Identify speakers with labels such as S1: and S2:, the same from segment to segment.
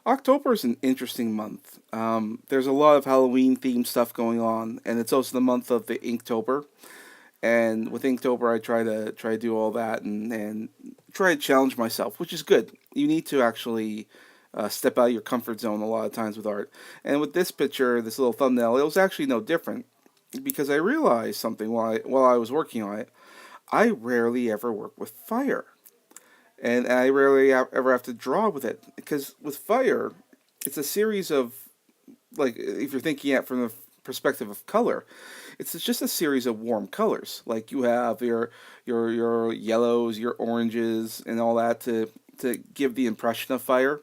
S1: October is an interesting month. There's a lot of Halloween themed stuff going on, and it's also the month of the Inktober. And with Inktober, I try to do all that and try to challenge myself, which is good. You need to actually step out of your comfort zone a lot of times with art. And with this picture, this little thumbnail, it was actually no different because I realized something while I was working on it. I rarely ever work with fire, and I rarely ever have to draw with it because with fire, it's a series of, like, if you're thinking at from the perspective of color, it's just a series of warm colors. Like you have your yellows, your oranges, and all that to give the impression of fire.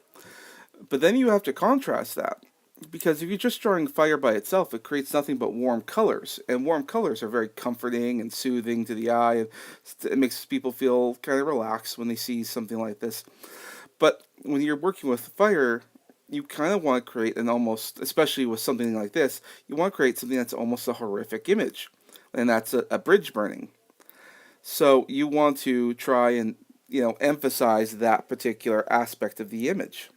S1: But then you have to contrast that because if you're just drawing fire by itself, it creates nothing but warm colors, and warm colors are very comforting and soothing to the eye, and it makes people feel kind of relaxed when they see something like this. But when you're working with fire, you kind of want to create an almost, especially with something like this, you want to create something that's almost a horrific image, and that's a bridge burning. So you want to try and emphasize that particular aspect of the image,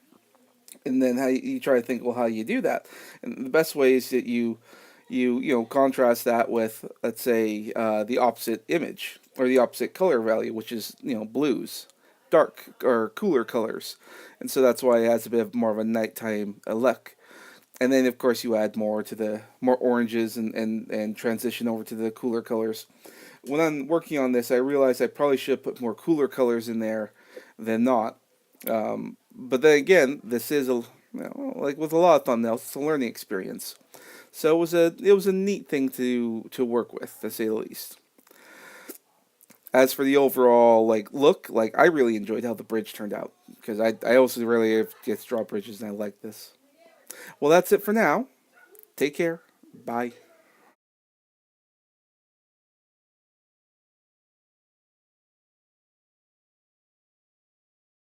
S1: and then how you try to think, well, how do you do that? And the best way is that you contrast that with, let's say, the opposite image or the opposite color value, which is blues, dark or cooler colors, and so that's why it has a bit of more of a nighttime look. And then of course you add more to the more oranges and transition over to the cooler colors. When I'm working on this, I realized I probably should have put more cooler colors in there than not. But then again, this is like with a lot of thumbnails, it's a learning experience. So it was a neat thing to work with, to say the least. As for the overall like look, like I really enjoyed how the bridge turned out because I also really get to draw bridges and I like this. Well, that's it for now. Take care. Bye.